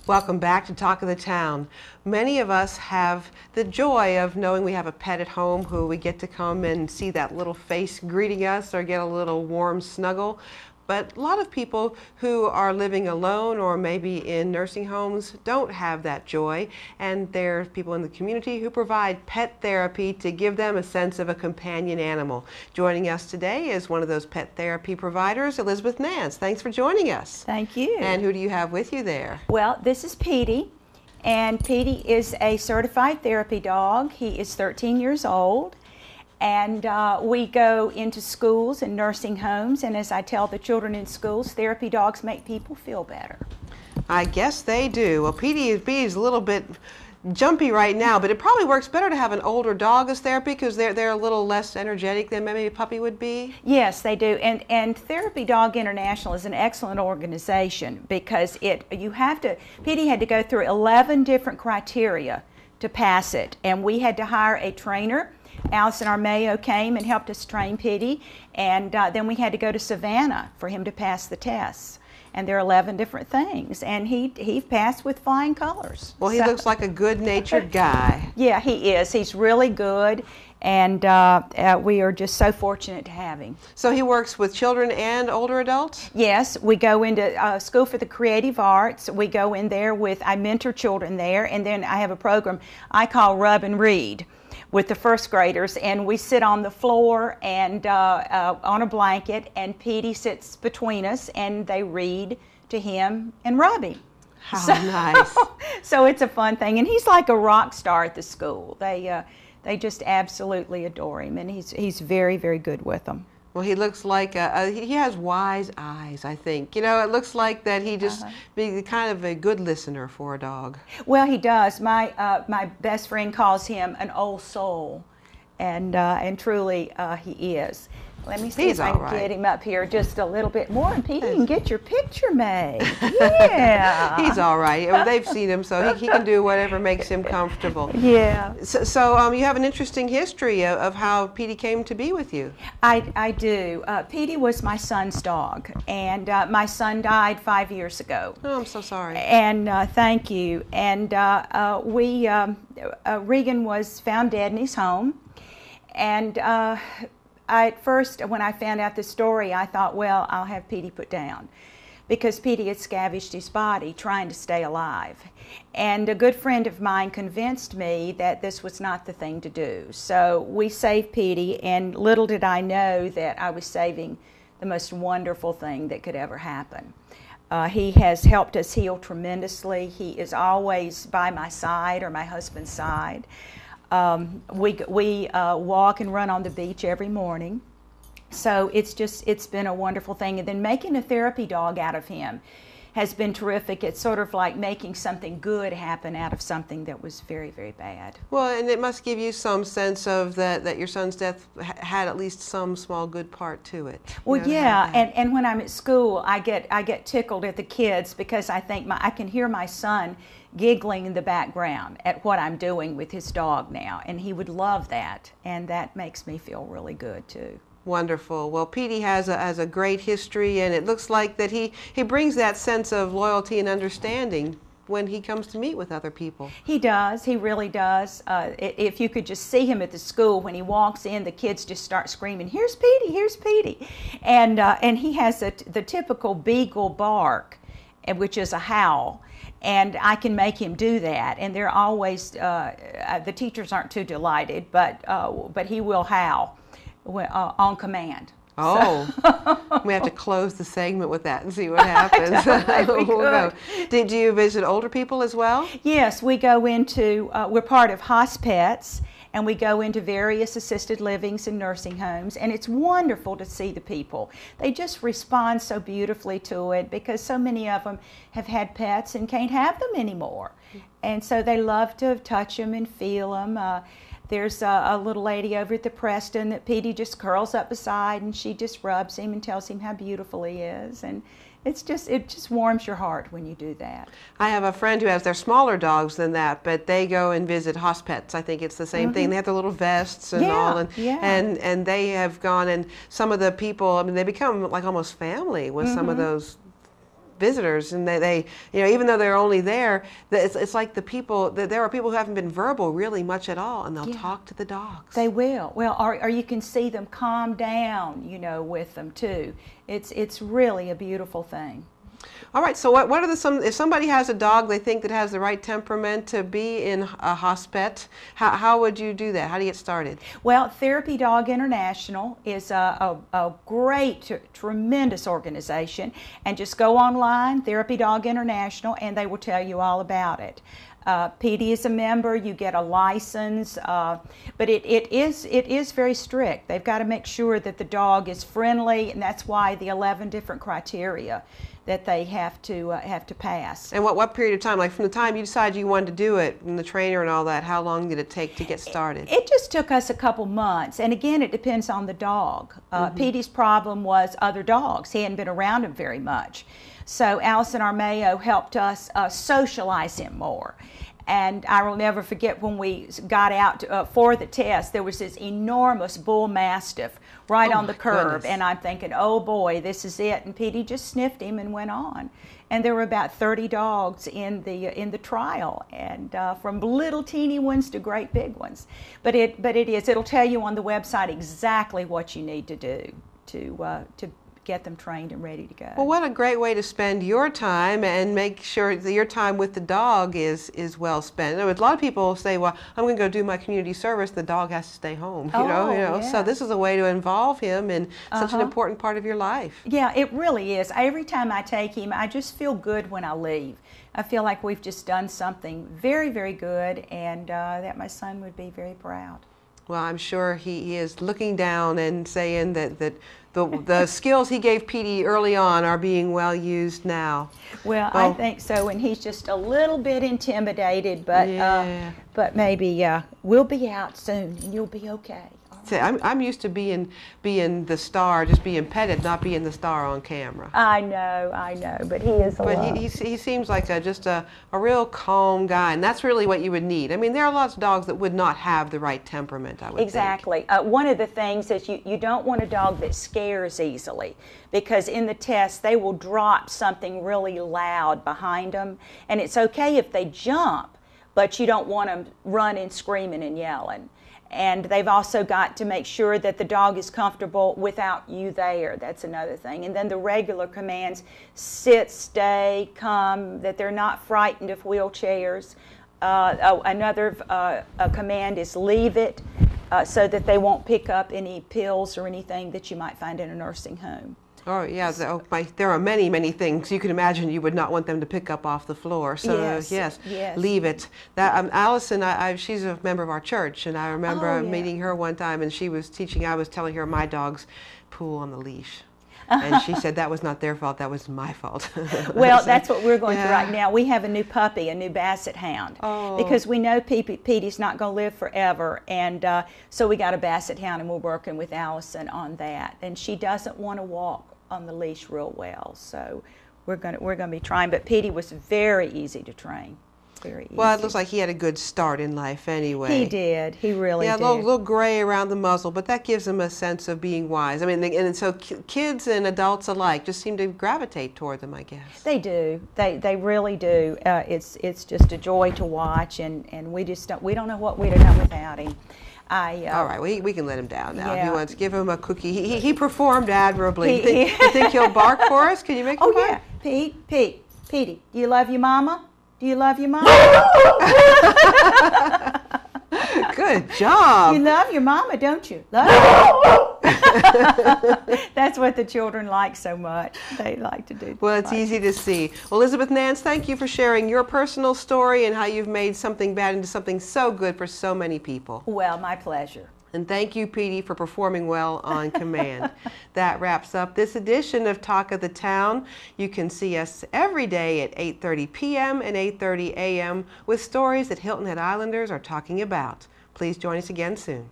Welcome back to Talk of the Town. Many of us have the joy of knowing we have a pet at home who we get to come and see that little face greeting us or get a little warm snuggle. But a lot of people who are living alone or maybe in nursing homes don't have that joy. And there are people in the community who provide pet therapy to give them a sense of a companion animal. Joining us today is one of those pet therapy providers, Elizabeth Nantz. Thanks for joining us. Thank you. And who do you have with you there? Well, this is Petey. And Petey is a certified therapy dog. He is 13 years old. And we go into schools and nursing homes, and as I tell the children in schools, therapy dogs make people feel better. I guess they do. Well, Petey is a little bit jumpy right now, but it probably works better to have an older dog as therapy because they're a little less energetic than maybe a puppy would be. Yes, they do. And Therapy Dog International is an excellent organization because Petey had to go through 11 different criteria to pass it, and we had to hire a trainer. Allison Armayo came and helped us train Petey, and then we had to go to Savannah for him to pass the tests. And there are 11 different things, and he passed with flying colors. Well, he looks like a good-natured guy. Yeah, he is. He's really good, and we are just so fortunate to have him. So he works with children and older adults? Yes, we go into School for the Creative Arts. We go in there I mentor children there, and then I have a program I call Rub and Read with the first graders, and we sit on the floor and on a blanket, and Petey sits between us, and they read to him and rub him. How nice. So it's a fun thing, and he's like a rock star at the school. They just absolutely adore him, and he's very, very good with them. Well, he looks like he has wise eyes, I think. You know, it looks like that he just be kind of a good listener for a dog. Well, he does. My best friend calls him an old soul, and truly he is. Let me see if I can get him up here just a little bit more, and Petey can get your picture made. Yeah. He's all right. They've seen him, so he can do whatever makes him comfortable. Yeah. So you have an interesting history of how Petey came to be with you. I do. Petey was my son's dog, and my son died 5 years ago. Oh, I'm so sorry. And thank you. And Regan was found dead in his home, and at first, when I found out the story, I thought, well, I'll have Petey put down because Petey had scavenged his body trying to stay alive. And a good friend of mine convinced me that this was not the thing to do. So we saved Petey, and little did I know that I was saving the most wonderful thing that could ever happen. He has helped us heal tremendously. He is always by my side or my husband's side. We walk and run on the beach every morning. So it's been a wonderful thing. And then making a therapy dog out of him has been terrific. It's sort of like making something good happen out of something that was very, very bad. Well, and it must give you some sense of that your son's death had at least some small good part to it. Well, yeah, and when I'm at school, I get tickled at the kids because I think I can hear my son giggling in the background at what I'm doing with his dog now, and he would love that, and that makes me feel really good too. Wonderful. Well, Petey has a great history, and it looks like that he brings that sense of loyalty and understanding when he comes to meet with other people. He does. He really does. If you could just see him at the school, when he walks in, the kids just start screaming, "Here's Petey, here's Petey." And he has the typical beagle bark, which is a howl. And I can make him do that, and they're always the teachers aren't too delighted, but he will howl on command. Oh, so. We have to close the segment with that and see what happens. We'll go. Do you visit older people as well? Yes, we go into. We're part of Hospets, and we go into various assisted livings and nursing homes, and it's wonderful to see the people. They just respond so beautifully to it because so many of them have had pets and can't have them anymore. And so they love to touch them and feel them. There's a little lady over at the Preston that Petey just curls up beside, and she just rubs him and tells him how beautiful he is. And it just warms your heart when you do that. I have a friend who has their smaller dogs than that, but they go and visit Hospets. I think it's the same thing. They have their little vests and all, and they have gone, and some of the people, I mean, they become like almost family with some of those visitors, and they you know, even though they're only there, it's like the people, there are people who haven't been verbal really much at all, and they'll talk to the dogs. They will. Well, or you can see them calm down, you know, with them too. It's really a beautiful thing. All right, so what are if somebody has a dog they think that has the right temperament to be in a hospet, how would you do that? How do you get started? Well, Therapy Dog International is a great, tremendous organization, and just go online, Therapy Dog International, and they will tell you all about it. PD is a member, you get a license, but it is very strict. They've got to make sure that the dog is friendly, and that's why the 11 different criteria that they have to pass. And what period of time, like from the time you decided you wanted to do it, and the trainer and all that, how long did it take to get started? It just took us a couple months, and again, it depends on the dog. Petey's problem was other dogs. He hadn't been around him very much. So Allison Armeo helped us socialize him more. And I will never forget when we got out for the test, there was this enormous bull mastiff right on the curb. And I'm thinking, oh boy, this is it. And Petey just sniffed him and went on. And there were about 30 dogs in the trial, and from little teeny ones to great big ones. But it'll tell you on the website exactly what you need to do to get them trained and ready to go. Well, what a great way to spend your time and make sure that your time with the dog is well spent. In other words, a lot of people say, well, I'm going to go do my community service, the dog has to stay home, you know. Yeah. So this is a way to involve him in such an important part of your life. Yeah, it really is. Every time I take him, I just feel good when I leave. I feel like we've just done something very, very good, and that my son would be very proud. Well, I'm sure he is looking down and saying that the skills he gave Petey early on are being well used now. Well, I think so, and he's just a little bit intimidated, but maybe we'll be out soon, and you'll be okay. I'm used to being the star, just being petted, not being the star on camera. I know, but he is. But he seems like just a real calm guy, and that's really what you would need. I mean, there are lots of dogs that would not have the right temperament, I would Exactly. One of the things is you don't want a dog that scares easily, because in the test they will drop something really loud behind them, and it's okay if they jump, but you don't want them running, screaming, and yelling. And they've also got to make sure that the dog is comfortable without you there. That's another thing. And then the regular commands, sit, stay, come, that they're not frightened of wheelchairs. Another command is leave it, so that they won't pick up any pills or anything that you might find in a nursing home. Oh, yeah, there are many, many things you can imagine you would not want them to pick up off the floor. So, yes. Leave it. Allison, she's a member of our church, and I remember meeting her one time, and she was teaching, I was telling her my dogs pull on the leash. And she said that was not their fault, that was my fault. Well, that's what we're going through right now. We have a new puppy, a new Basset Hound, because we know Petey's not going to live forever, and so we got a Basset Hound, and we're working with Allison on that. And she doesn't want to walk on the leash real well, so we're going to be trying. But Petey was very easy to train. Very easy. Well, it looks like he had a good start in life anyway. He did. He really did. Yeah, a little gray around the muzzle, but that gives him a sense of being wise. I mean, and so kids and adults alike just seem to gravitate toward them, I guess. They do. They really do. It's just a joy to watch, and we don't know what we'd have done without him. All right, we can let him down now. Yeah. If he wants, give him a cookie. He performed admirably. You think he'll bark for us? Can you make him bark? Yeah. Petey, do you love your mama? Do you love your mama? Good job. You love your mama, don't you? Love That's what the children like so much. They like to do. Well, it's easy to see. Well, Elizabeth Nantz, thank you for sharing your personal story and how you've made something bad into something so good for so many people. Well, my pleasure. And thank you, Petey, for performing well on command. That wraps up this edition of Talk of the Town. You can see us every day at 8:30 p.m. and 8:30 a.m. with stories that Hilton Head Islanders are talking about. Please join us again soon.